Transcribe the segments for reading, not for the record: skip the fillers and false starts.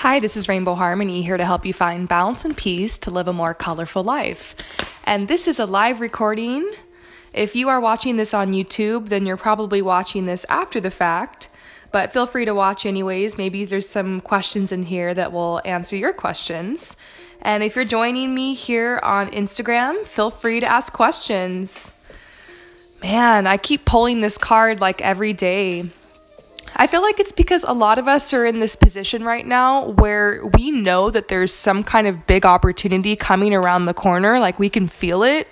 Hi, this is Rainbow Harmony here to help you find balance and peace to live a more colorful life. And this is a live recording. If you are watching this on YouTube, then you're probably watching this after the fact, but feel free to watch anyways. Maybe there's some questions in here that will answer your questions. And if you're joining me here on Instagram, feel free to ask questions. Man, I keep pulling this card like every day. I feel like it's because a lot of us are in this position right now where we know that there's some kind of big opportunity coming around the corner, like we can feel it,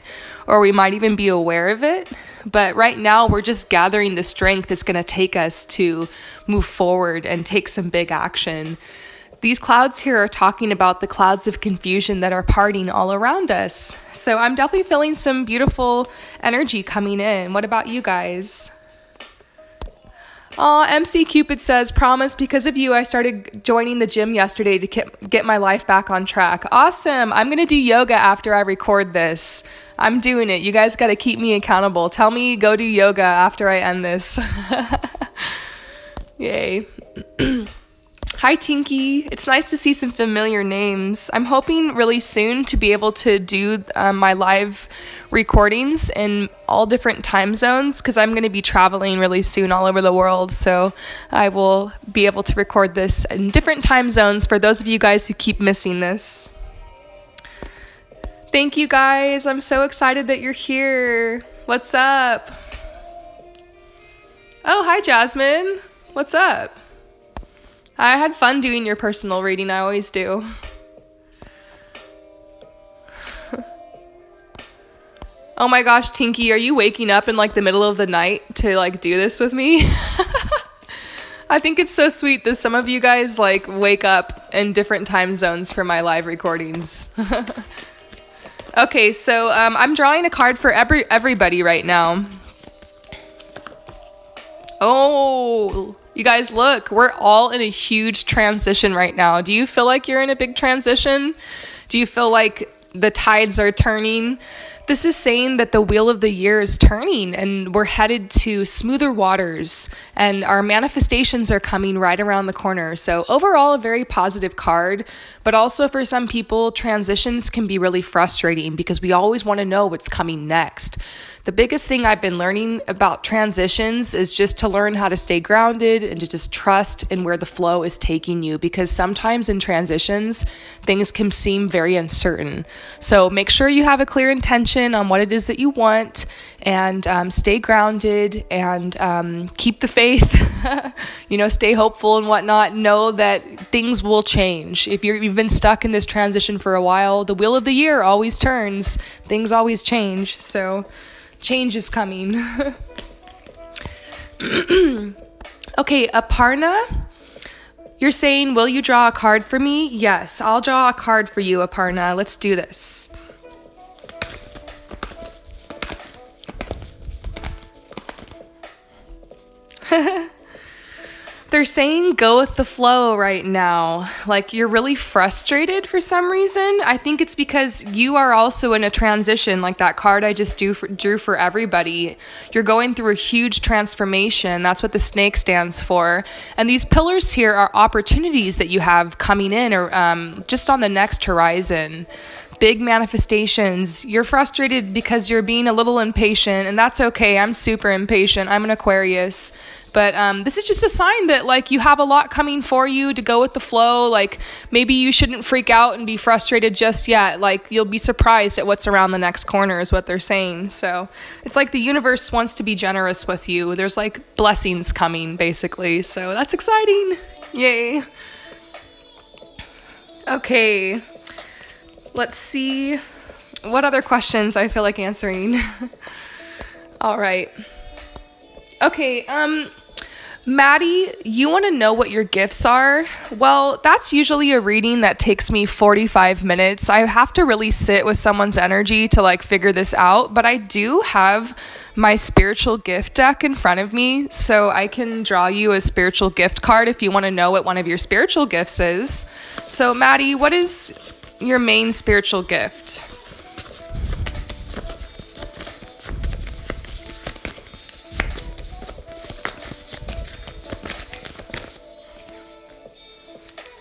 or we might even be aware of it. But right now we're just gathering the strength that's going to take us to move forward and take some big action. These clouds here are talking about the clouds of confusion that are parting all around us. So I'm definitely feeling some beautiful energy coming in. What about you guys? Oh, MC Cupid says, promise because of you, I started joining the gym yesterday to get my life back on track. Awesome. I'm going to do yoga after I record this. I'm doing it. You guys got to keep me accountable. Tell me go do yoga after I end this. Yay. Hi, Tinky. It's nice to see some familiar names. I'm hoping really soon to be able to do my live recordings in all different time zones because I'm going to be traveling really soon all over the world. So I will be able to record this in different time zones for those of you guys who keep missing this. Thank you guys. I'm so excited that you're here. What's up? Oh, hi, Jasmine. What's up? I had fun doing your personal reading. I always do. Oh my gosh, Tinky, are you waking up in like the middle of the night to like do this with me? I think it's so sweet that some of you guys like wake up in different time zones for my live recordings. Okay, so I'm drawing a card for everybody right now. Oh, you guys look, we're all in a huge transition right now. Do you feel like you're in a big transition? Do you feel like the tides are turning? This is saying that the wheel of the year is turning and we're headed to smoother waters and our manifestations are coming right around the corner. So overall, a very positive card, but also for some people, transitions can be really frustrating because we always want to know what's coming next. The biggest thing I've been learning about transitions is just to learn how to stay grounded and to just trust in where the flow is taking you, because sometimes in transitions, things can seem very uncertain. So make sure you have a clear intention on what it is that you want and stay grounded and keep the faith, stay hopeful and whatnot. Know that things will change. If you've been stuck in this transition for a while, the wheel of the year always turns. Things always change. So change is coming. Okay, Aparna, you're saying, will you draw a card for me? Yes, I'll draw a card for you, Aparna. Let's do this. They're saying go with the flow right now. Like you're really frustrated for some reason. I think it's because you are also in a transition, like that card I just drew for everybody. You're going through a huge transformation. That's what the snake stands for. And these pillars here are opportunities that you have coming in or just on the next horizon. Big manifestations. You're frustrated because you're being a little impatient, and that's okay. I'm super impatient. I'm an Aquarius. But this is just a sign that like you have a lot coming for you to go with the flow. Like maybe you shouldn't freak out and be frustrated just yet. Like you'll be surprised at what's around the next corner is what they're saying. So it's like the universe wants to be generous with you. There's like blessings coming basically. So that's exciting. Yay. Okay. Let's see what other questions I feel like answering. All right. Okay, Maddie, you want to know what your gifts are? Well, that's usually a reading that takes me 45 minutes. I have to really sit with someone's energy to like figure this out, but I do have my spiritual gift deck in front of me, so I can draw you a spiritual gift card if you want to know what one of your spiritual gifts is. So, Maddie, what is your main spiritual gift?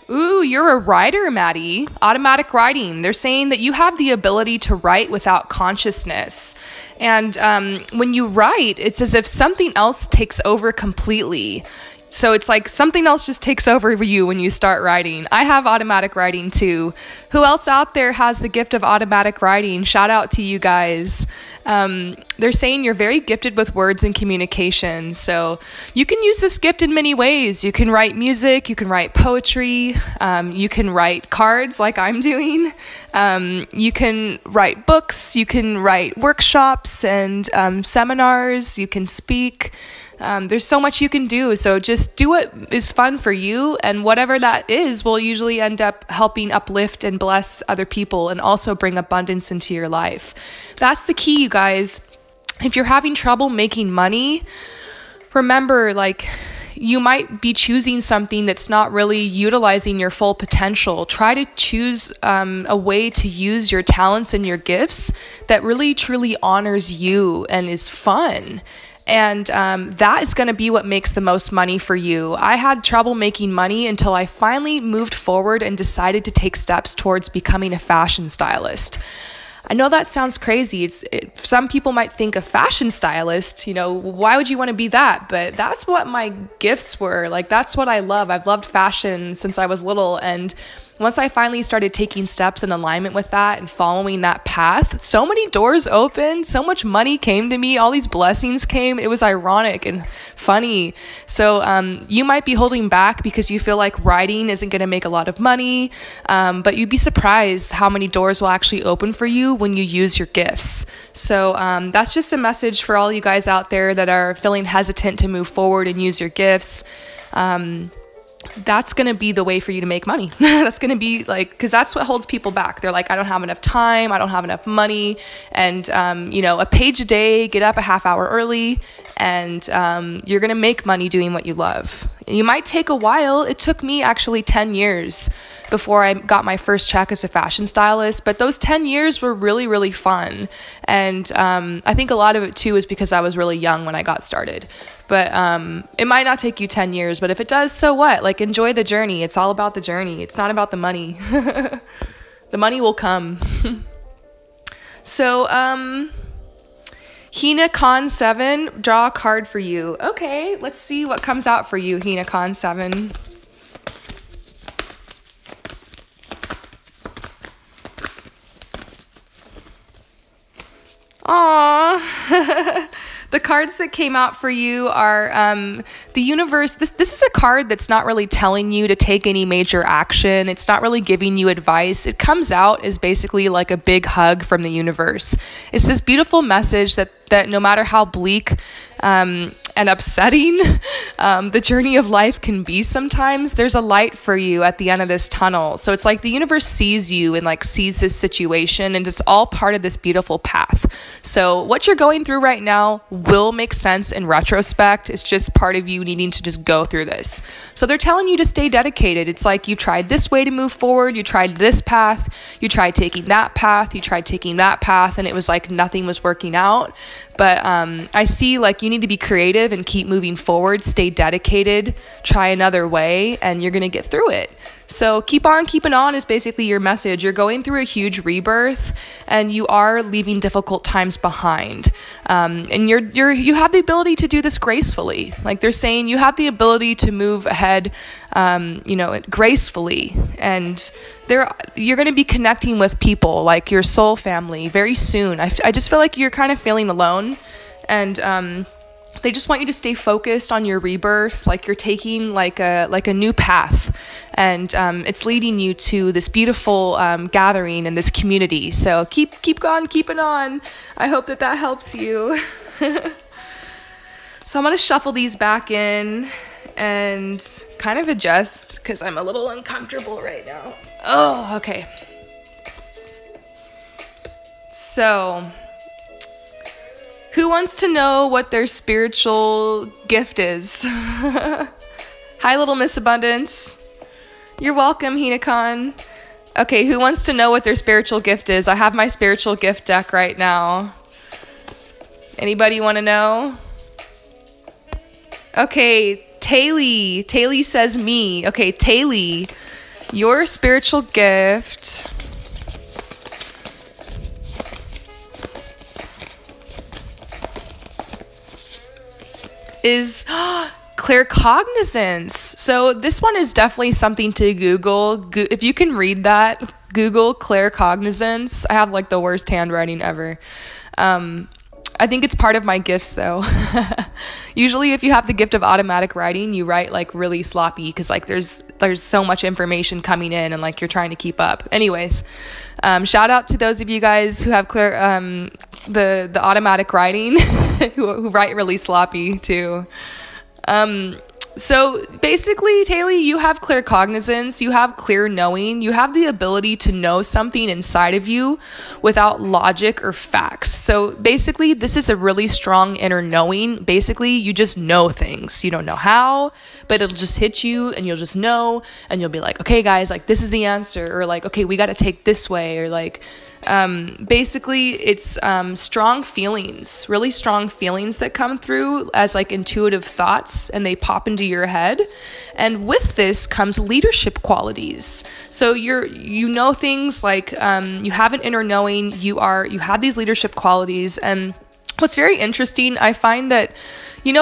Ooh, you're a writer, Maddie. Automatic writing. They're saying that you have the ability to write without consciousness. And when you write, it's as if something else takes over completely. So it's like something else just takes over you when you start writing. I have automatic writing too. Who else out there has the gift of automatic writing? Shout out to you guys. They're saying you're very gifted with words and communication. So you can use this gift in many ways. You can write music, you can write poetry, you can write cards like I'm doing. You can write books, you can write workshops and seminars, you can speak. There's so much you can do. So just do what is fun for you. And whatever that is will usually end up helping uplift and bless other people and also bring abundance into your life. That's the key, you guys. If you're having trouble making money, remember, like, you might be choosing something that's not really utilizing your full potential. Try to choose a way to use your talents and your gifts that really truly honors you and is fun. And that is going to be what makes the most money for you. I had trouble making money until I finally moved forward and decided to take steps towards becoming a fashion stylist. I know that sounds crazy. Some people might think a fashion stylist, you know, why would you want to be that? But that's what my gifts were. Like, that's what I love. I've loved fashion since I was little. And once I finally started taking steps in alignment with that and following that path, so many doors opened, so much money came to me, all these blessings came. It was ironic and funny. So you might be holding back because you feel like writing isn't going to make a lot of money, but you'd be surprised how many doors will actually open for you when you use your gifts. So that's just a message for all you guys out there that are feeling hesitant to move forward and use your gifts. That's going to be the way for you to make money. That's going to be like, because that's what holds people back. They're like, I don't have enough time. I don't have enough money. And, you know, a page a day, get up a half hour early, and you're going to make money doing what you love. You might take a while. It took me actually 10 years before I got my first check as a fashion stylist. But those 10 years were really, really fun. And I think a lot of it too is because I was really young when I got started. But it might not take you 10 years, but if it does, so what? Like, enjoy the journey. It's all about the journey. It's not about the money. The money will come. So, Hina Khan 7, draw a card for you. Okay, let's see what comes out for you, Hina Khan 7. Aww. The cards that came out for you are the universe. This is a card that's not really telling you to take any major action. It's not really giving you advice. It comes out as basically like a big hug from the universe. It's this beautiful message that no matter how bleak and upsetting the journey of life can be sometimes, there's a light for you at the end of this tunnel. So it's like the universe sees you and like sees this situation, and it's all part of this beautiful path. So what you're going through right now will make sense in retrospect. It's just part of you needing to just go through this. So they're telling you to stay dedicated. It's like you tried this way to move forward, you tried this path, you tried taking that path, you tried taking that path, and it was like nothing was working out. But I see like you need to be creative and keep moving forward, stay dedicated, try another way, and you're going to get through it. So keep on keeping on is basically your message. You're going through a huge rebirth, and you are leaving difficult times behind. And you have the ability to do this gracefully. Like they're saying, you have the ability to move ahead, gracefully. And you're going to be connecting with people like your soul family very soon. I just feel like you're kind of feeling alone, and they just want you to stay focused on your rebirth, like you're taking like a new path, and it's leading you to this beautiful gathering and this community. So keep on keeping on. I hope that helps you. So I'm gonna shuffle these back in and kind of adjust because I'm a little uncomfortable right now. Oh, okay. So, who wants to know what their spiritual gift is? Hi, little Miss Abundance. You're welcome, Hinakan. Okay, who wants to know what their spiritual gift is? I have my spiritual gift deck right now. Anybody want to know? Okay, Taylor says me. Okay, Taylor, Your spiritual gift is clear cognizance. So this one is definitely something to Google. If you can read that, Google clear cognizance. I have like the worst handwriting ever. I think it's part of my gifts though. Usually if you have the gift of automatic writing, you write like really sloppy because like there's so much information coming in and like you're trying to keep up. Anyways, shout out to those of you guys who have clear the automatic writing who write really sloppy too. So basically, Taylor, you have clear cognizance, you have clear knowing, you have the ability to know something inside of you without logic or facts. So basically, this is a really strong inner knowing. Basically, you just know things. You don't know how, but it'll just hit you and you'll just know and you'll be like, okay, guys, like this is the answer, or like, okay, we got to take this way, or like, basically it's strong feelings, really strong feelings that come through as like intuitive thoughts and they pop into your head. And with this comes leadership qualities. So you know things like you have an inner knowing, you have these leadership qualities. And what's very interesting, I find that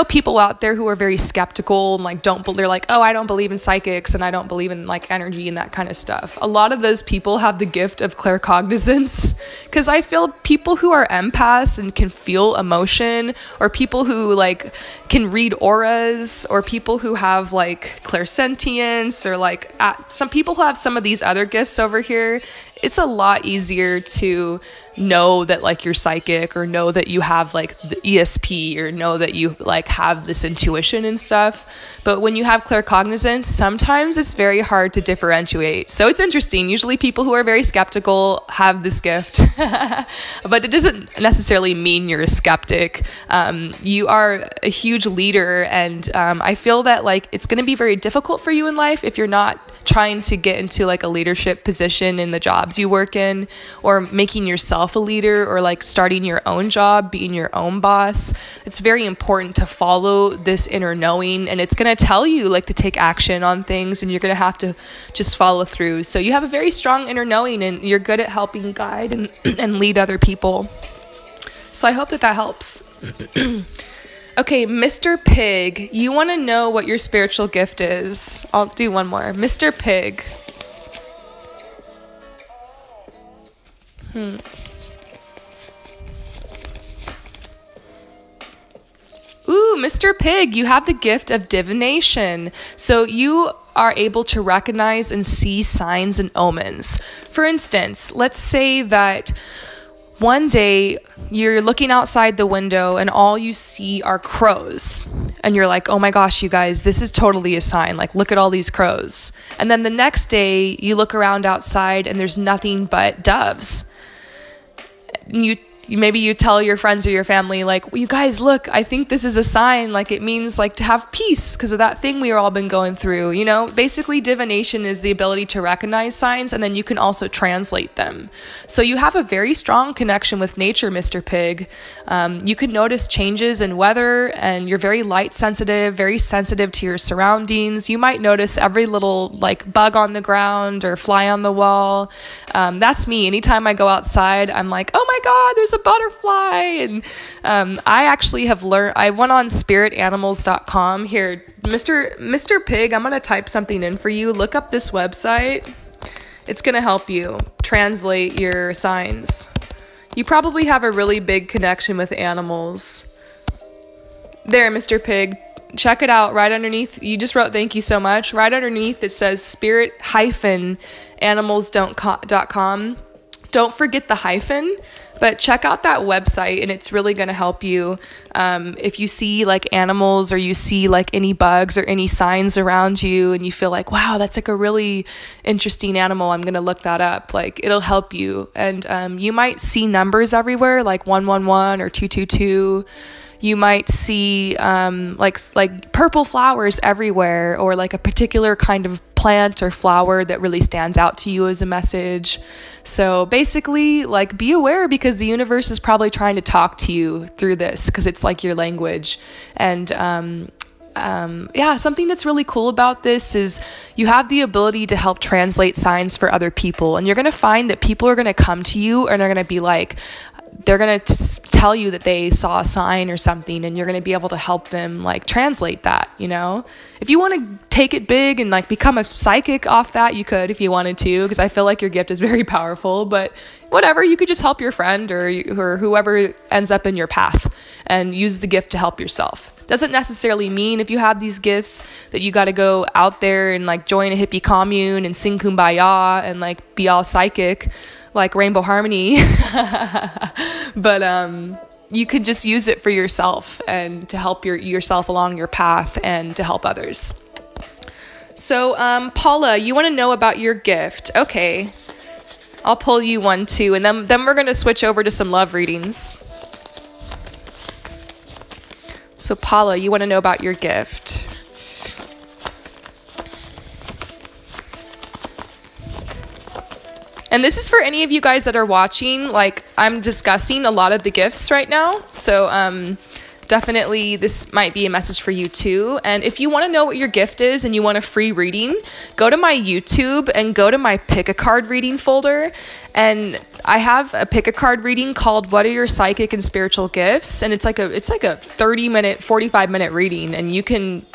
people out there who are very skeptical and like they're like, oh, I don't believe in psychics and I don't believe in like energy and that kind of stuff. A lot of those people have the gift of claircognizance, because I feel people who are empaths and can feel emotion, or people who like can read auras, or people who have like clairsentience, or like some people who have some of these other gifts over here, it's a lot easier to know that like you're psychic, or know that you have like the ESP, or know that you like have this intuition and stuff. But when you have claircognizance, sometimes it's very hard to differentiate. So it's interesting. Usually people who are very skeptical have this gift, but it doesn't necessarily mean you're a skeptic. You are a huge leader, and I feel that like it's going to be very difficult for you in life if you're not trying to get into like a leadership position in the jobs you work in, or making yourself a leader, or like starting your own job, being your own boss. It's very important to follow this inner knowing, and it's going to tell you like to take action on things, and you're going to have to just follow through. So you have a very strong inner knowing, and you're good at helping guide and lead other people. So I hope that helps. Okay, Mr. Pig, you want to know what your spiritual gift is? I'll do one more. Mr. Pig. Ooh, Mr. Pig, you have the gift of divination. So you are able to recognize and see signs and omens. For instance, let's say that one day you're looking outside the window and all you see are crows. And you're like, oh my gosh, you guys, this is totally a sign. Like, look at all these crows. And then the next day you look around outside and there's nothing but doves. Maybe you tell your friends or your family, like, well, you guys, look, I think this is a sign. Like, it means like to have peace because of that thing we've all been going through. Basically divination is the ability to recognize signs, and then you can also translate them. So you have a very strong connection with nature, Mr. Pig. You can notice changes in weather, and you're very light sensitive, very sensitive to your surroundings. You might notice every little like bug on the ground or fly on the wall. That's me. Anytime I go outside, I'm like, oh my God, there's a butterfly. And I actually have learned, I went on spiritanimals.com. Here, Mr. Pig, I'm going to type something in for you. Look up this website. It's going to help you translate your signs. You probably have a really big connection with animals. There, Mr. Pig. Check it out right underneath. You just wrote thank you so much. Right underneath it says spirit-animals.com. Don't forget the hyphen, but check out that website, and it's really going to help you. If you see like animals, or you see like any bugs or any signs around you, and you feel like, wow, that's like a really interesting animal, I'm going to look that up. Like, it'll help you. And you might see numbers everywhere, like 111 or 222. You might see like purple flowers everywhere, or like a particular kind of plant or flower that really stands out to you as a message. So basically, like, be aware, because the universe is probably trying to talk to you through this, because it's like your language. And yeah, something that's really cool about this is you have the ability to help translate signs for other people. And you're going to find that people are going to come to you and they're going to be like, they're going to tell you that they saw a sign or something, and you're going to be able to help them like translate that, you know? If you want to take it big and like become a psychic off that, you could if you wanted to, because I feel like your gift is very powerful. But whatever, you could just help your friend or whoever ends up in your path and use the gift to help yourself. Doesn't necessarily mean if you have these gifts that you got to go out there and like join a hippie commune and sing Kumbaya and like be all psychic like Rainbow Harmony. But you could just use it for yourself and to help yourself along your path and to help others. So Paula, you want to know about your gift. Okay, I'll pull you one too, and then we're going to switch over to some love readings. So Paula, you want to know about your gift. And this is for any of you guys that are watching. Like, I'm discussing a lot of the gifts right now. So definitely this might be a message for you too. And if you want to know what your gift is and you want a free reading, go to my YouTube and go to my pick a card reading folder. And I have a pick a card reading called What Are Your Psychic and Spiritual Gifts? And it's like a 30-minute, 45-minute reading, and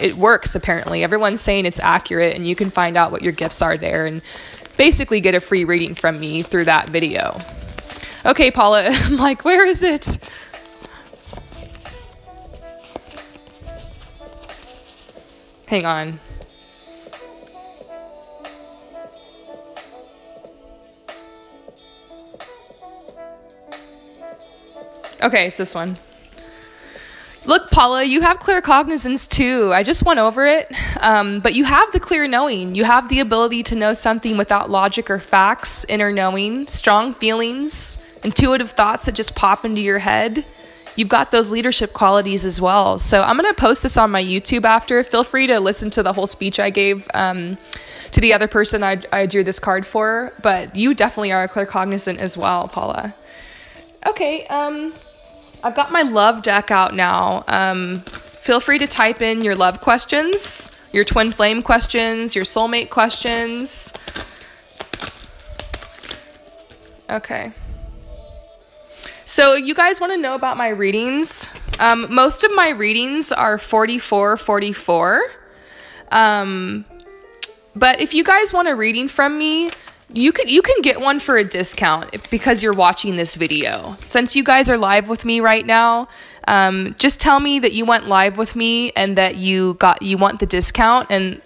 it works apparently. Everyone's saying it's accurate, and you can find out what your gifts are there and basically get a free reading from me through that video. Okay, Paula, I'm like, where is it? Hang on. Okay, it's this one. Look, Paula, you have claircognizance too. I just went over it. But you have the clear knowing. You have the ability to know something without logic or facts, inner knowing, strong feelings, intuitive thoughts that just pop into your head. You've got those leadership qualities as well. So I'm going to post this on my YouTube after. Feel free to listen to the whole speech I gave to the other person I drew this card for. But you definitely are claircognizant as well, Paula. Okay, I've got my love deck out now. Feel free to type in your love questions, your twin flame questions, your soulmate questions. Okay. So you guys want to know about my readings? Most of my readings are 44-44. But if you guys want a reading from me, you can get one for a discount because you're watching this video. Since you guys are live with me right now, just tell me that you went live with me and that you want the discount, and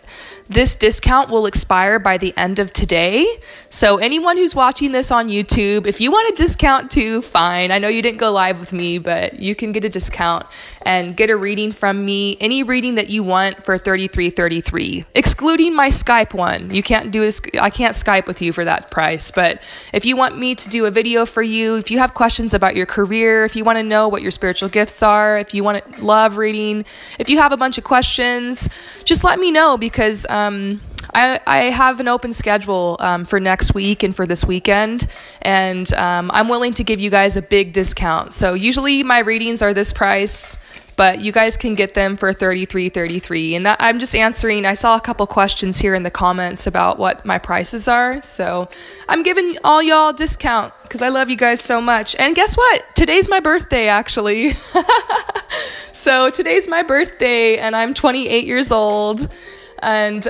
this discount will expire by the end of today. So anyone who's watching this on YouTube, if you want a discount too, fine. I know you didn't go live with me, but you can get a discount and get a reading from me, any reading that you want for $33.33, excluding my Skype one. I can't Skype with you for that price. But if you want me to do a video for you, if you have questions about your career, if you want to know what your spiritual gifts are, if you want a love reading, if you have a bunch of questions, just let me know, because I have an open schedule for next week and for this weekend, and I'm willing to give you guys a big discount. So usually my readings are this price, but you guys can get them for $33.33. And that I'm just answering. I saw a couple questions here in the comments about what my prices are, so I'm giving all y'all a discount because I love you guys so much. And guess what? Today's my birthday, actually. So today's my birthday, and I'm 28 years old. And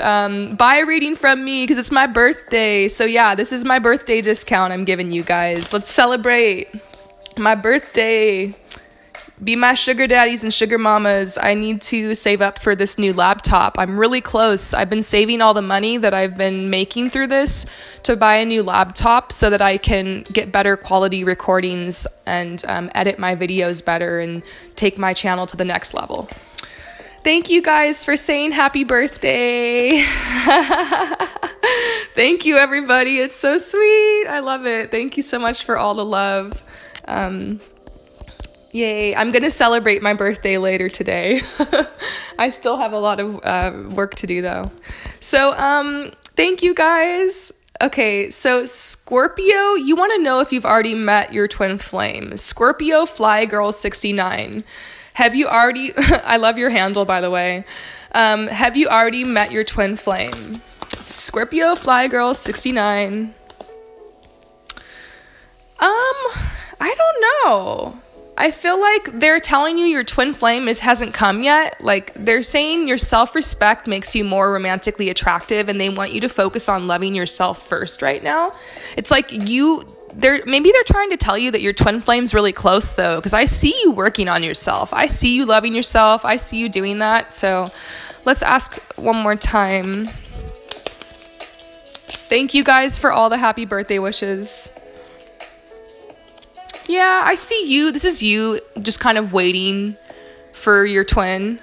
buy a reading from me because it's my birthday. So yeah, this is my birthday discount I'm giving you guys. Let's celebrate my birthday. Be my sugar daddies and sugar mamas. I need to save up for this new laptop. I'm really close. I've been saving all the money that I've been making through this to buy a new laptop so that I can get better quality recordings and edit my videos better and take my channel to the next level. Thank you guys for saying happy birthday. Thank you, everybody. It's so sweet. I love it. Thank you so much for all the love. Yay. I'm going to celebrate my birthday later today. I still have a lot of work to do, though. So thank you, guys. Okay, so Scorpio, you want to know if you've already met your twin flame. Scorpio Fly Girl 69. Have you already, I love your handle, by the way. Have you already met your twin flame? Scorpio Fly Girl 69. I don't know. I feel like they're telling you your twin flame hasn't come yet. Like, they're saying your self-respect makes you more romantically attractive, and they want you to focus on loving yourself first right now. It's like maybe they're trying to tell you that your twin flame's really close, though, because I see you working on yourself. I see you loving yourself. I see you doing that. So let's ask one more time. Thank you guys for all the happy birthday wishes. Yeah, I see you. This is you just kind of waiting for your twin.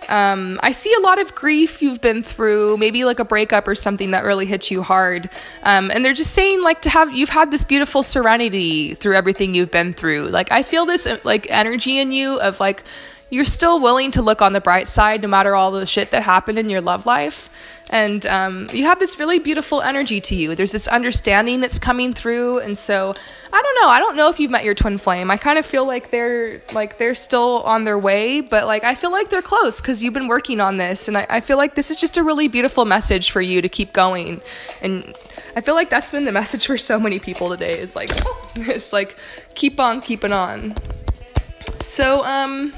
I see a lot of grief you've been through, maybe like a breakup or something that really hit you hard. And they're just saying like you've had this beautiful serenity through everything you've been through. Like, I feel this like energy in you of like, you're still willing to look on the bright side no matter all the shit that happened in your love life. And you have this really beautiful energy to you. There's this understanding that's coming through. And so I don't know. I don't know if you've met your twin flame. I kind of feel like they're still on their way, but like I feel like they're close because you've been working on this. And I feel like this is just a really beautiful message for you to keep going. And I feel like that's been the message for so many people today. Is like, it's like, keep on keeping on. So,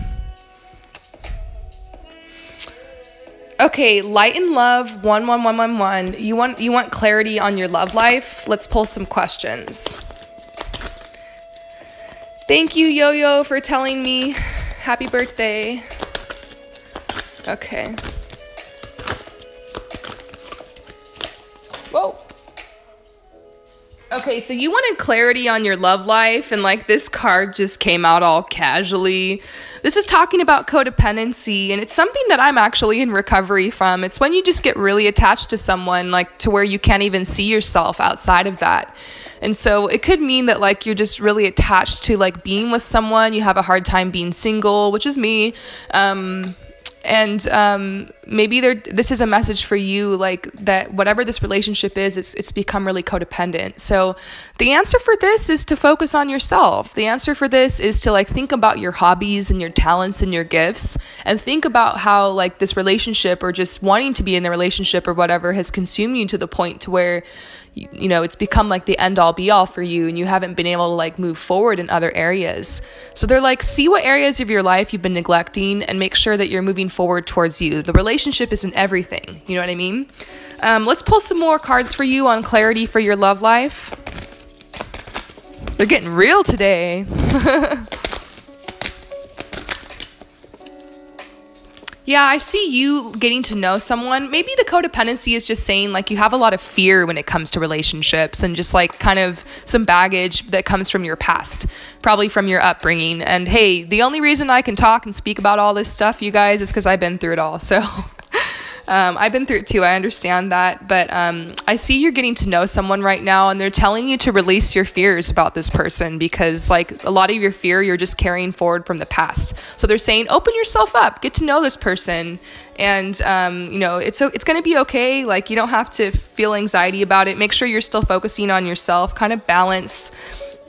okay, light and love 11111. You want clarity on your love life? Let's pull some questions. Thank you, Yo-Yo, for telling me happy birthday. Okay. Whoa. Okay, so you wanted clarity on your love life, and like this card just came out all casually. This is talking about codependency, and it's something that I'm actually in recovery from. It's when you just get really attached to someone, like to where you can't even see yourself outside of that. And so it could mean that like you're just really attached to like being with someone. You have a hard time being single, which is me. Maybe this is a message for you, like that whatever this relationship is, it's become really codependent. So the answer for this is to focus on yourself. The answer for this is to like think about your hobbies and your talents and your gifts, and think about how like this relationship or just wanting to be in a relationship or whatever has consumed you to the point to where you know, it's become like the end all be all for you, and you haven't been able to like move forward in other areas. So they're like, see what areas of your life you've been neglecting and make sure that you're moving forward towards you. The relationship isn't everything. You know what I mean? Let's pull some more cards for you on clarity for your love life. They're getting real today. Yeah, I see you getting to know someone. Maybe the codependency is just saying like you have a lot of fear when it comes to relationships, and just like kind of some baggage that comes from your past, probably from your upbringing. And hey, the only reason I can talk and speak about all this stuff, you guys, is because I've been through it all. So I've been through it too. I understand that. But I see you're getting to know someone right now, and they're telling you to release your fears about this person, because like a lot of your fear you're just carrying forward from the past. So they're saying open yourself up, get to know this person, and you know, it's going to be okay. Like, you don't have to feel anxiety about it. Make sure you're still focusing on yourself, kind of balance.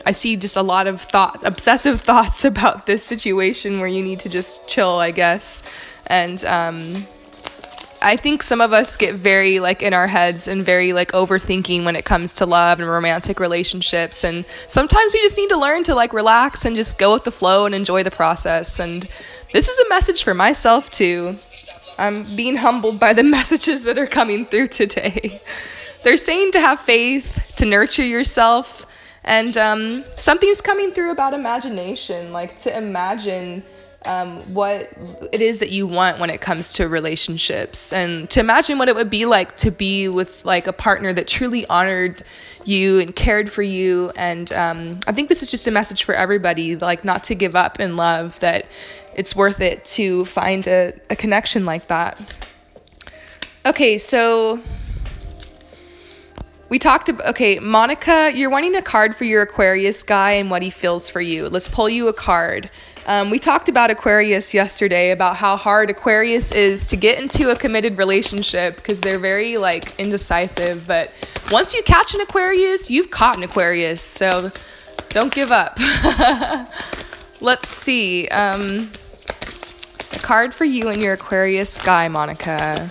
I see just a lot of obsessive thoughts about this situation where you need to just chill, I guess. And I think some of us get very like in our heads and very like overthinking when it comes to love and romantic relationships. And sometimes we just need to learn to like relax and just go with the flow and enjoy the process. And this is a message for myself too. I'm being humbled by the messages that are coming through today. They're saying to have faith, to nurture yourself. And something's coming through about imagination, like to imagine what it is that you want when it comes to relationships, and to imagine what it would be like to be with like a partner that truly honored you and cared for you. And I think this is just a message for everybody, like not to give up in love, that it's worth it to find a connection like that. Okay, so we talked about, okay, Monica, you're wanting a card for your Aquarius guy and what he feels for you. Let's pull you a card. We talked about Aquarius yesterday, about how hard Aquarius is to get into a committed relationship because they're very like indecisive. But once you catch an Aquarius, you've caught an Aquarius. So don't give up. Let's see. card for you and your Aquarius guy, Monica.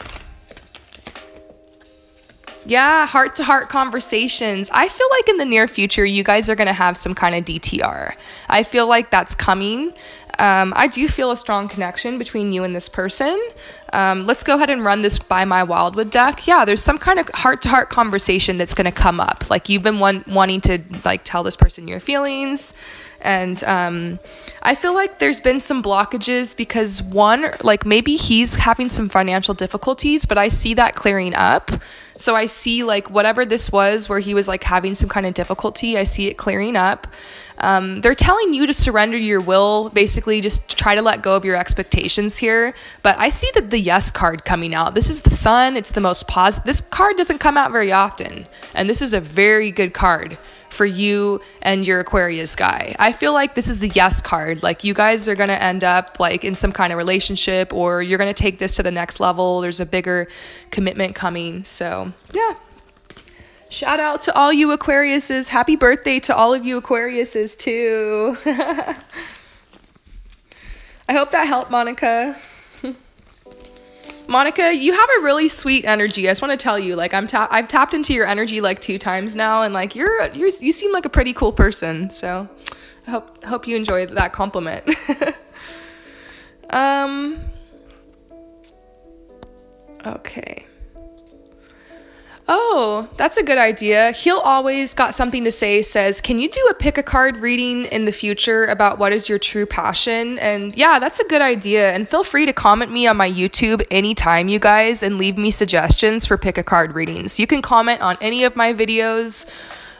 Yeah, heart-to-heart conversations. I feel like in the near future, you guys are going to have some kind of DTR. I feel like that's coming. I do feel a strong connection between you and this person. Let's go ahead and run this by my Wildwood deck. Yeah, there's some kind of heart-to-heart conversation that's going to come up. Like you've been wanting to like tell this person your feelings. And I feel like there's been some blockages because one, like maybe he's having some financial difficulties, but I see that clearing up. So I see like whatever this was where he was like having some kind of difficulty, I see it clearing up. They're telling you to surrender your will, basically just try to let go of your expectations here. But I see the yes card coming out. This is the sun. It's the most positive. This card doesn't come out very often. And this is a very good card for you and your Aquarius guy. I feel like this is the yes card. Like you guys are going to end up like in some kind of relationship, or you're going to take this to the next level. There's a bigger commitment coming. So yeah. Shout out to all you Aquariuses. Happy birthday to all of you Aquariuses too. I hope that helped, Monica. Monica, you have a really sweet energy. I just want to tell you, like I've tapped into your energy like 2 times now, and like you seem like a pretty cool person. So I hope you enjoy that compliment. Okay. Oh, that's a good idea. He'll always got something to say says, can you do a pick a card reading in the future about what is your true passion? And yeah, that's a good idea. And feel free to comment me on my YouTube anytime, you guys, and leave me suggestions for pick a card readings. You can comment on any of my videos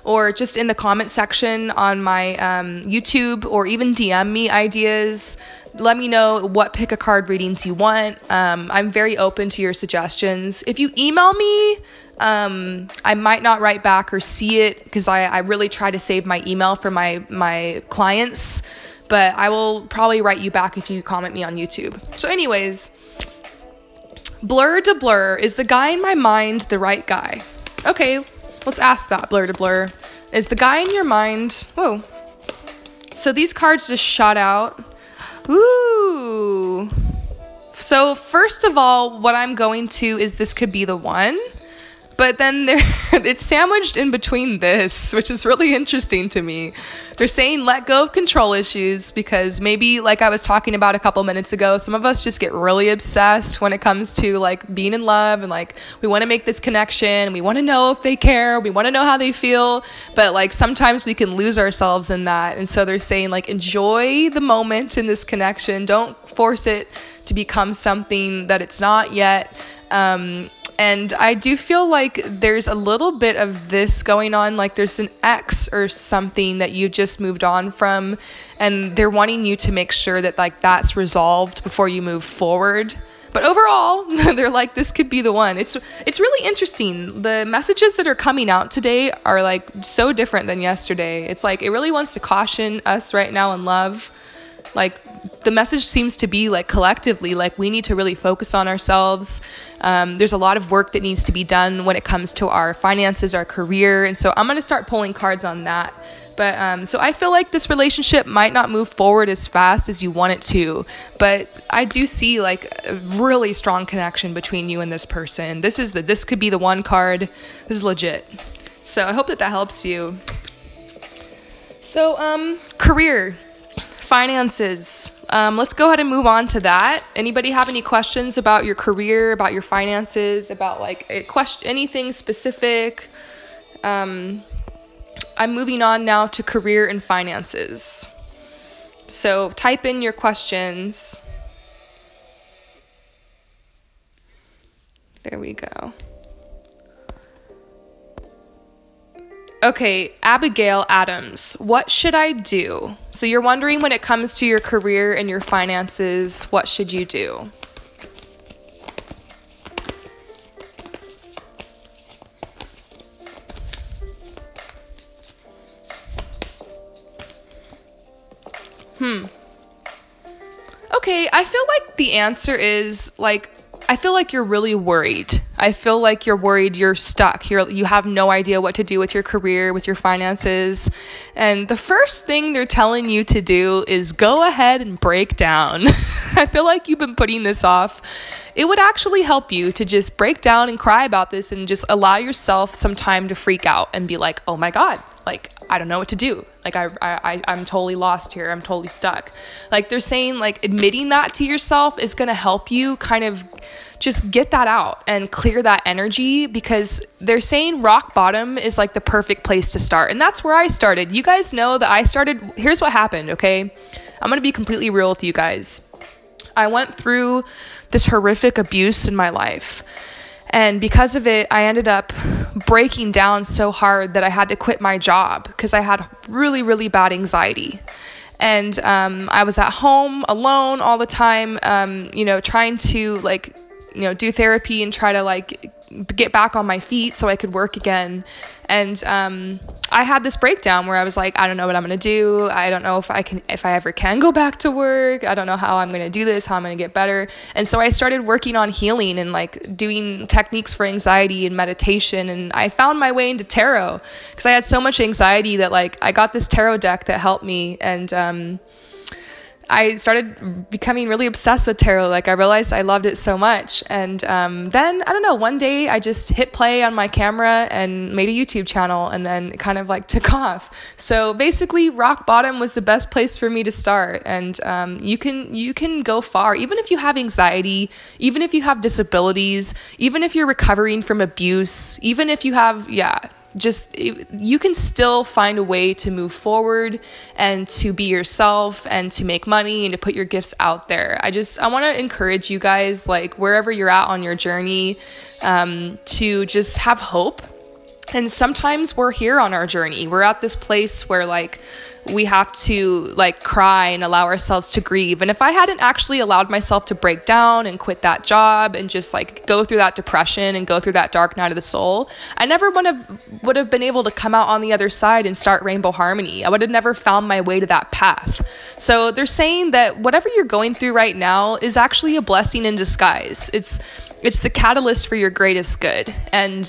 or just in the comment section on my YouTube, or even DM me ideas. Let me know what pick a card readings you want. I'm very open to your suggestions. If you email me, I might not write back or see it because I really try to save my email for my clients, but I will probably write you back if you comment me on YouTube. So anyways, blur to blur, is the guy in my mind the right guy? Okay, let's ask that, blur to blur. Is the guy in your mind, whoa. So these cards just shot out. Ooh. So first of all, what I'm going to is this could be the one. But then it's sandwiched in between this, which is really interesting to me. They're saying let go of control issues because maybe, like I was talking about a couple minutes ago, some of us just get really obsessed when it comes to like being in love, and like we want to make this connection. We want to know if they care. We want to know how they feel. But like sometimes we can lose ourselves in that. And so they're saying like enjoy the moment in this connection. Don't force it to become something that it's not yet. And I do feel like there's a little bit of this going on, like there's an ex or something that you just moved on from, and they're wanting you to make sure that like that's resolved before you move forward. But overall, they're like, this could be the one. It's really interesting. The messages that are coming out today are like so different than yesterday. It's like it really wants to caution us right now in love. Like the message seems to be like collectively, like we need to really focus on ourselves. There's a lot of work that needs to be done when it comes to our finances, our career. And so I'm going to start pulling cards on that. But so I feel like this relationship might not move forward as fast as you want it to. But I do see like a really strong connection between you and this person. This could be the one card. This is legit. So I hope that helps you. So career. Finances. Let's go ahead and move on to that. Anybody have any questions about your career, about your finances, about like anything specific? I'm moving on now to career and finances. So type in your questions. There we go. Okay, Abigail Adams, what should I do? So you're wondering when it comes to your career and your finances, what should you do? Okay, I feel like the answer is like, I feel like you're really worried. I feel like you're worried you're stuck. You have no idea what to do with your career, with your finances. And the first thing they're telling you to do is go ahead and break down. I feel like you've been putting this off. It would actually help you to just break down and cry about this and just allow yourself some time to freak out and be like, oh my God, like, I don't know what to do. Like, I'm totally lost here. I'm totally stuck. Like, they're saying, like, admitting that to yourself is going to help you kind of just get that out and clear that energy, because they're saying rock bottom is like the perfect place to start. And that's where I started. You guys know that I started, here's what happened, okay? I'm going to be completely real with you guys. I went through this horrific abuse in my life. And because of it, I ended up breaking down so hard that I had to quit my job because I had really, really bad anxiety. And I was at home alone all the time, trying to do therapy and try to get back on my feet so I could work again. And I had this breakdown where I was like, I don't know what I'm going to do. I don't know if I ever can go back to work. I don't know how I'm going to do this, how I'm going to get better. And so I started working on healing and doing techniques for anxiety and meditation. And I found my way into tarot because I had so much anxiety that I got this tarot deck that helped me. And I started becoming really obsessed with tarot. I realized I loved it so much. And then, I don't know, one day I just hit play on my camera and made a YouTube channel, and then it kind of took off. So basically, rock bottom was the best place for me to start. And you can go far, even if you have anxiety, even if you have disabilities, even if you're recovering from abuse, even if you have, you can still find a way to move forward and to be yourself and to make money and to put your gifts out there. I want to encourage you guys, wherever you're at on your journey, to just have hope. And sometimes we're here on our journey. We're at this place where we have to cry and allow ourselves to grieve. And if I hadn't actually allowed myself to break down and quit that job and just go through that depression and go through that dark night of the soul, I never would have been able to come out on the other side and start Rainbow Harmony. I would have never found my way to that path. So they're saying that whatever you're going through right now is actually a blessing in disguise. It's the catalyst for your greatest good. And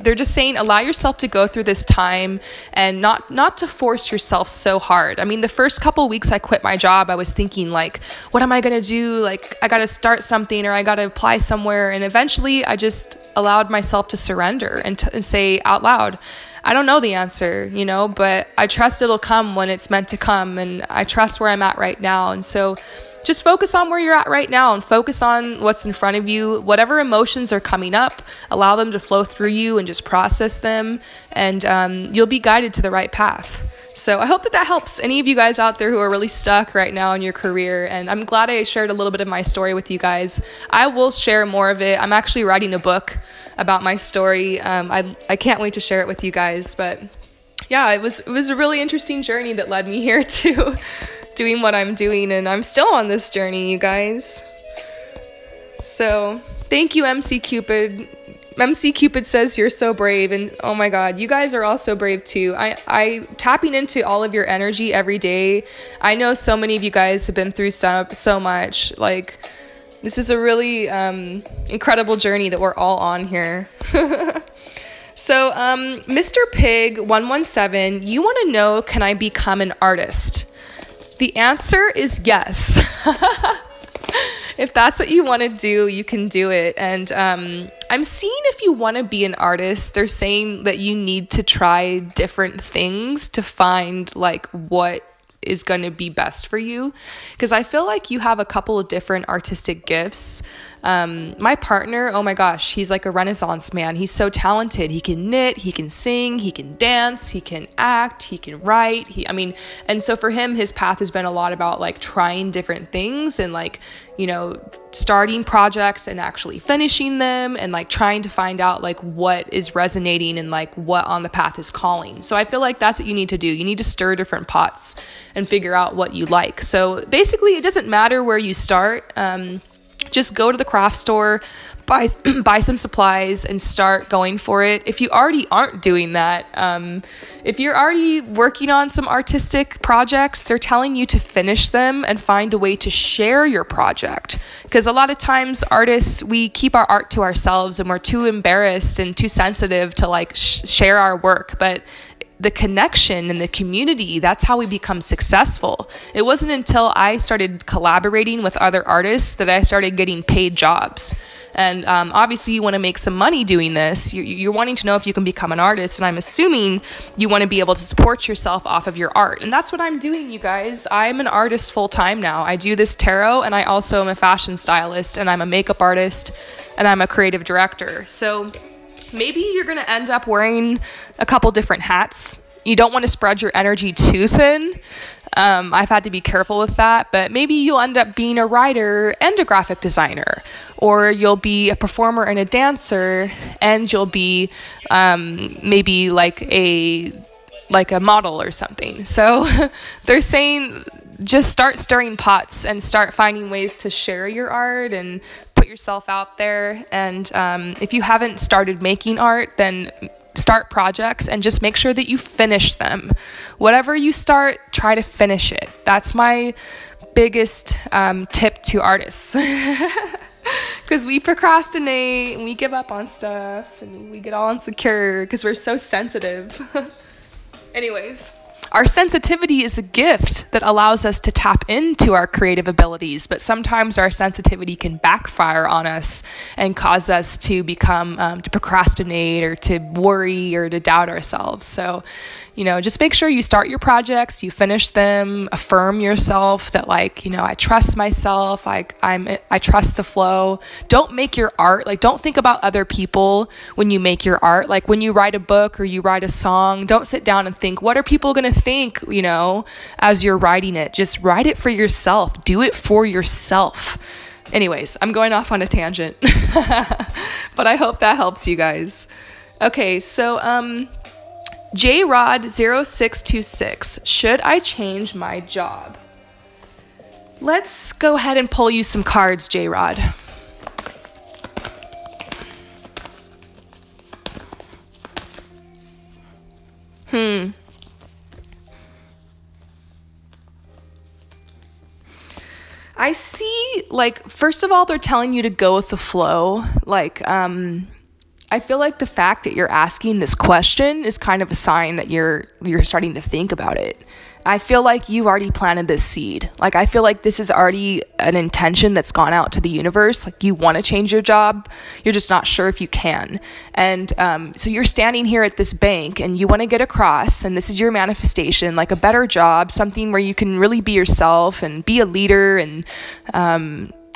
they're just saying, allow yourself to go through this time and not to force yourself so hard. I mean, the first couple weeks I quit my job, I was thinking what am I going to do? I got to start something, or I got to apply somewhere. And eventually I just allowed myself to surrender and say out loud, I don't know the answer, but I trust it'll come when it's meant to come. And I trust where I'm at right now. And so just focus on where you're at right now and focus on what's in front of you. Whatever emotions are coming up, allow them to flow through you and just process them, and you'll be guided to the right path. So I hope that helps any of you guys out there who are really stuck right now in your career. And I'm glad I shared a little bit of my story with you guys. I will share more of it. I'm actually writing a book about my story. I can't wait to share it with you guys. But yeah, it was a really interesting journey that led me here to doing what I'm doing, and I'm still on this journey, you guys. So thank you, MC Cupid. MC Cupid says you're so brave, and oh my God, you guys are all so brave too. I tapping into all of your energy every day. I know so many of you guys have been through so much. This is a really incredible journey that we're all on here. So Mr. Pig 117, you want to know, can I become an artist? The answer is yes. If that's what you want to do, you can do it. And I'm seeing, if you want to be an artist, they're saying that you need to try different things to find what is going to be best for you. Because I feel like you have a couple of different artistic gifts. My partner, oh my gosh, he's like a Renaissance man. He's so talented. He can knit, he can sing, he can dance, he can act, he can write. And so for him, his path has been a lot about trying different things and starting projects and actually finishing them and trying to find out what is resonating and what on the path is calling. So I feel like that's what you need to do. You need to stir different pots and figure out what you like. So basically, it doesn't matter where you start. Just go to the craft store, buy some supplies, and start going for it. If you already aren't doing that, if you're already working on some artistic projects, they're telling you to finish them and find a way to share your project. Because a lot of times artists, we keep our art to ourselves and we're too embarrassed and too sensitive to like share our work. But the connection and the community, that's how we become successful. It wasn't until I started collaborating with other artists that I started getting paid jobs. And obviously you want to make some money doing this. You're wanting to know if you can become an artist, and I'm assuming you want to be able to support yourself off of your art. And that's what I'm doing, you guys. I'm an artist full-time now. I do this tarot, and I also am a fashion stylist, and I'm a makeup artist, and I'm a creative director. So maybe you're going to end up wearing a couple different hats. You don't want to spread your energy too thin. I've had to be careful with that, but maybe you'll end up being a writer and a graphic designer, or you'll be a performer and a dancer, and you'll be maybe like a model or something. So they're saying just start stirring pots and start finding ways to share your art and put yourself out there. And if you haven't started making art, then start projects and just make sure that you finish them. Whatever you start, try to finish it. That's my biggest tip to artists. Because we procrastinate and we give up on stuff and we get all insecure because we're so sensitive. Anyways, our sensitivity is a gift that allows us to tap into our creative abilities, but sometimes our sensitivity can backfire on us and cause us to become, to procrastinate or to worry or to doubt ourselves. So, you know, just make sure you start your projects, you finish them, affirm yourself that, like, you know, I trust myself, I trust the flow. Don't make your art, like, don't think about other people when you make your art. Like, when you write a book or you write a song, don't sit down and think, what are people going to think, you know, as you're writing it. Just write it for yourself. Do it for yourself. Anyways, I'm going off on a tangent, but I hope that helps you guys. Okay, so, JRod0626, should I change my job? Let's go ahead and pull you some cards, JRod. I see, like, first of all, they're telling you to go with the flow. Like, I feel like the fact that you're asking this question is kind of a sign that you're starting to think about it. I feel like you've already planted this seed. Like, I feel like this is already an intention that's gone out to the universe. Like, you want to change your job. You're just not sure if you can. And so you're standing here at this bank and you want to get across, and this is your manifestation, like a better job, something where you can really be yourself and be a leader and,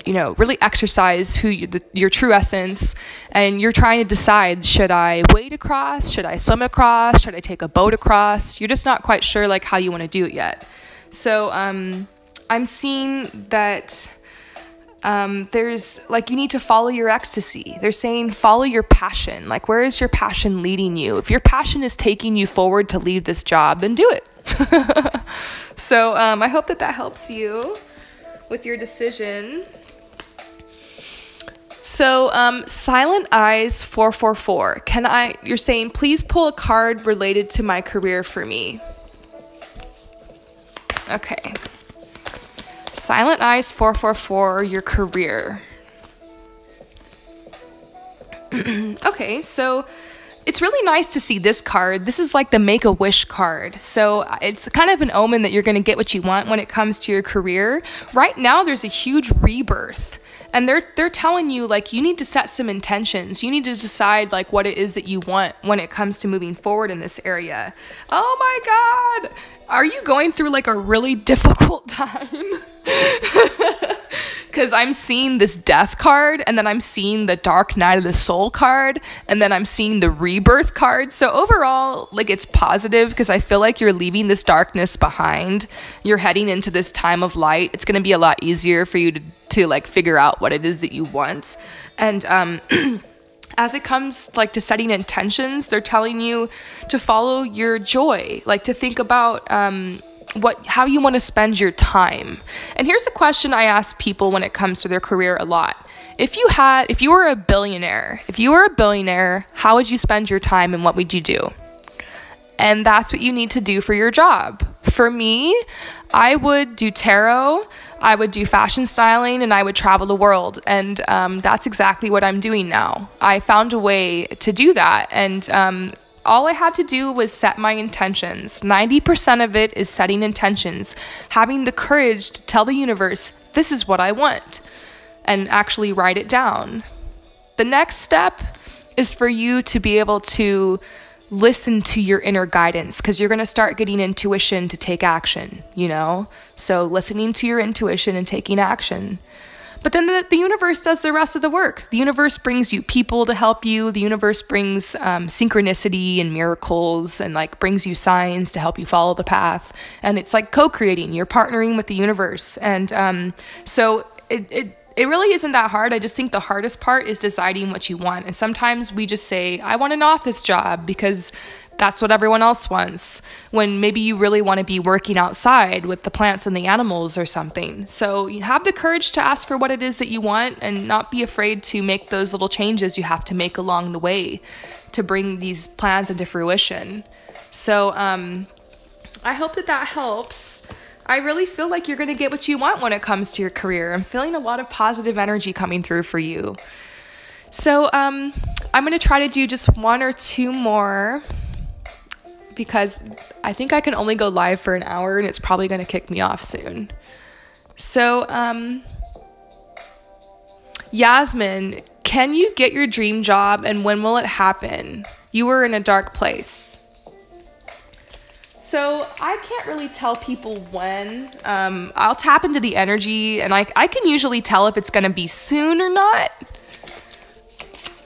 you know, really exercise your true essence. And you're trying to decide, should I wade across? Should I swim across? Should I take a boat across? You're just not quite sure, like, how you want to do it yet. So I'm seeing that there's, like, you need to follow your ecstasy. They're saying follow your passion. Like, where is your passion leading you? If your passion is taking you forward to leave this job, then do it. So I hope that helps you with your decision. So, Silent Eyes 444, you're saying, please pull a card related to my career for me. Okay. Silent Eyes 444, your career. Okay, so it's really nice to see this card. This is like the Make-A-Wish card. So it's kind of an omen that you're going to get what you want when it comes to your career. Right now, there's a huge rebirth. And they're telling you, like, you need to set some intentions. You need to decide, like, what it is that you want when it comes to moving forward in this area. Oh my God! Are you going through, like, a really difficult time? Because I'm seeing this Death card, and then I'm seeing the Dark Night of the Soul card, and then I'm seeing the Rebirth card. So overall, like, it's positive because I feel like you're leaving this darkness behind. You're heading into this time of light. It's going to be a lot easier for you to like figure out what it is that you want. And as it comes, like, to setting intentions, they're telling you to follow your joy, like to think about how you want to spend your time. And here's a question I ask people when it comes to their career a lot. If you were a billionaire, how would you spend your time and what would you do? And that's what you need to do for your job. For me, I would do tarot, I would do fashion styling, and I would travel the world. And that's exactly what I'm doing now. I found a way to do that. And all I had to do was set my intentions. 90% of it is setting intentions, having the courage to tell the universe, this is what I want, and actually write it down. The next step is for you to be able to listen to your inner guidance, because you're going to start getting intuition to take action, So listening to your intuition and taking action. But then the universe does the rest of the work. The universe brings you people to help you. The universe brings synchronicity and miracles, and brings you signs to help you follow the path. And it's like co-creating. You're partnering with the universe. And so it really isn't that hard. I just think the hardest part is deciding what you want. And sometimes we just say, I want an office job because that's what everyone else wants, when maybe you really want to be working outside with the plants and the animals or something. So you have the courage to ask for what it is that you want, and not be afraid to make those little changes you have to make along the way to bring these plans into fruition. So I hope that helps. I really feel like you're going to get what you want when it comes to your career. I'm feeling a lot of positive energy coming through for you. So I'm going to try to do just one or two more, because I think I can only go live for an hour, and it's probably going to kick me off soon. So, Yasmin, can you get your dream job, and when will it happen? You were in a dark place. So I can't really tell people when. I'll tap into the energy, and I can usually tell if it's going to be soon or not.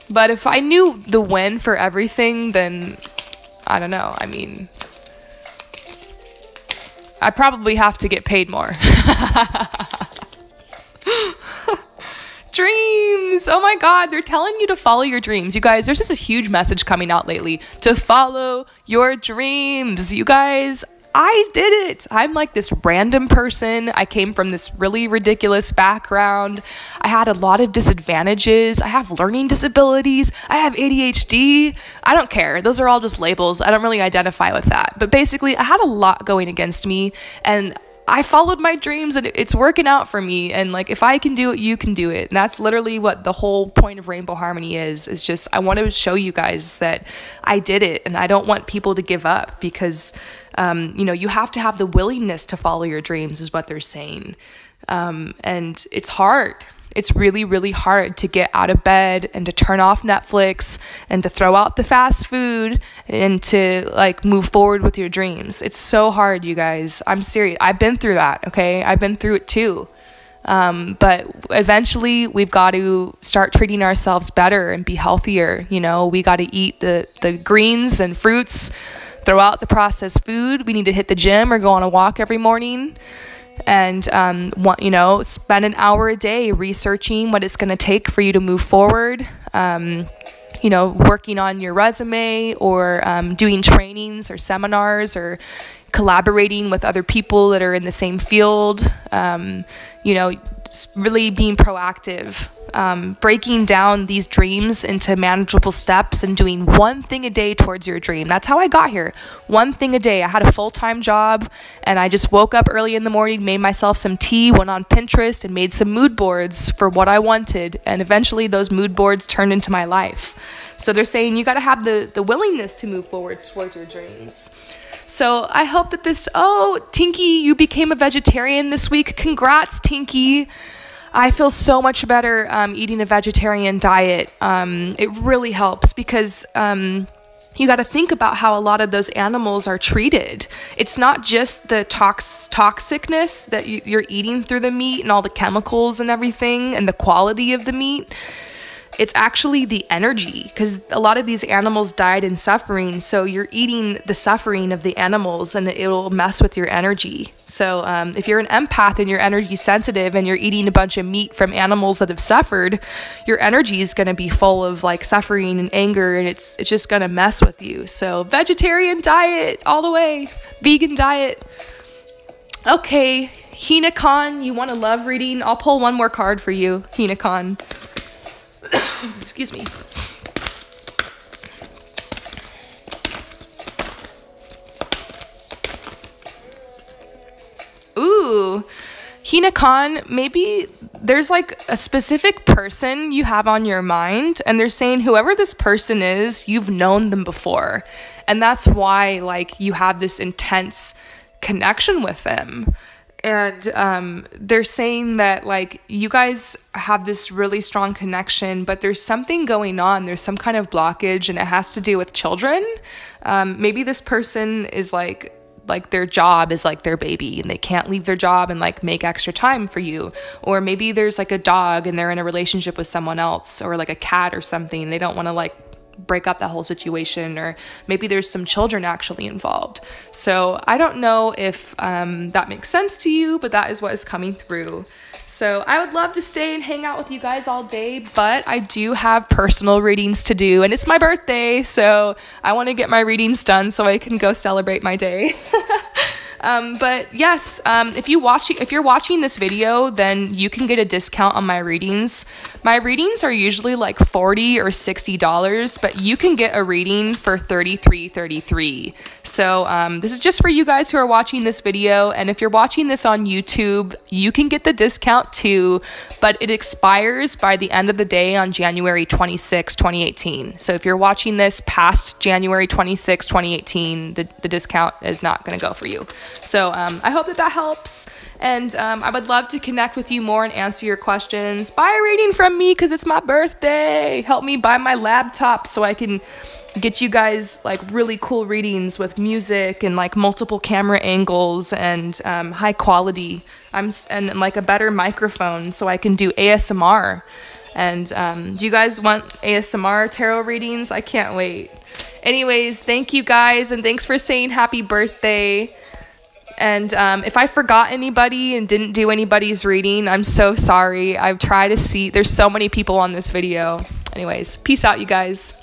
But if I knew the when for everything, then I don't know. I mean, I probably have to get paid more. Dreams. Oh my God. They're telling you to follow your dreams. You guys, there's just a huge message coming out lately to follow your dreams. You guys, I did it. I'm like this random person. I came from this really ridiculous background. I had a lot of disadvantages. I have learning disabilities. I have ADHD. I don't care. Those are all just labels. I don't really identify with that. But basically, I had a lot going against me, and I followed my dreams, and it's working out for me. And if I can do it, you can do it. And that's literally what the whole point of Rainbow Harmony is. It's just, I want to show you guys that I did it, and I don't want people to give up, because, you have to have the willingness to follow your dreams, is what they're saying. And it's hard. It's really, really hard to get out of bed and to turn off Netflix and to throw out the fast food and to move forward with your dreams. It's so hard, you guys. I'm serious. I've been through that. Okay. I've been through it too. But eventually we've got to start treating ourselves better and be healthier. We got to eat the greens and fruits, throw out the processed food. We need to hit the gym or go on a walk every morning. And, spend an hour a day researching what it's going to take for you to move forward, working on your resume, or doing trainings or seminars, or collaborating with other people that are in the same field, really being proactive, breaking down these dreams into manageable steps and doing one thing a day towards your dream. That's how I got here. One thing a day. I had a full-time job, and I just woke up early in the morning, made myself some tea, went on Pinterest, and made some mood boards for what I wanted. And eventually those mood boards turned into my life. So they're saying you got to have the willingness to move forward towards your dreams. So I hope that Tinky, you became a vegetarian this week. Congrats, Tinky. I feel so much better eating a vegetarian diet. It really helps, because you got to think about how a lot of those animals are treated. It's not just the toxicness that you're eating through the meat and all the chemicals and everything and the quality of the meat. It's actually the energy, because a lot of these animals died in suffering. So you're eating the suffering of the animals, and it'll mess with your energy. So if you're an empath and you're energy sensitive and you're eating a bunch of meat from animals that have suffered, your energy is going to be full of suffering and anger, and it's just going to mess with you. So vegetarian diet all the way, vegan diet. Okay, Hina-con, you want a love reading? I'll pull one more card for you, Hina-con. Excuse me. Ooh, Hina-con, maybe there's like a specific person you have on your mind, and they're saying whoever this person is, you've known them before. And that's why like you have this intense connection with them. And they're saying that like you guys have this really strong connection, but there's something going on. There's some kind of blockage, and it has to do with children. Maybe this person is like their job is like their baby, and they can't leave their job and like make extra time for you. Or maybe there's like a dog and they're in a relationship with someone else, or like a cat or something, and they don't want to like break up that whole situation. Or maybe there's some children actually involved. So I don't know if that makes sense to you, but that is what is coming through. So I would love to stay and hang out with you guys all day, but I do have personal readings to do, and it's my birthday, so I want to get my readings done so I can go celebrate my day. But yes, if you're watching this video, then you can get a discount on my readings. My readings are usually like $40 or $60, but you can get a reading for $33.33. So this is just for you guys who are watching this video, and if you're watching this on YouTube, you can get the discount too, but it expires by the end of the day on January 26, 2018. So if you're watching this past January 26, 2018, the discount is not going to go for you. So I hope that helps, and I would love to connect with you more and answer your questions. Buy a reading from me because it's my birthday. Help me buy my laptop so I can get you guys like really cool readings with music and like multiple camera angles and high quality. And like a better microphone so I can do ASMR. And do you guys want ASMR tarot readings? I can't wait. Anyways, thank you guys, and thanks for saying happy birthday. And if I forgot anybody and didn't do anybody's reading, I'm so sorry. I've tried to see. There's so many people on this video. Anyways, peace out, you guys.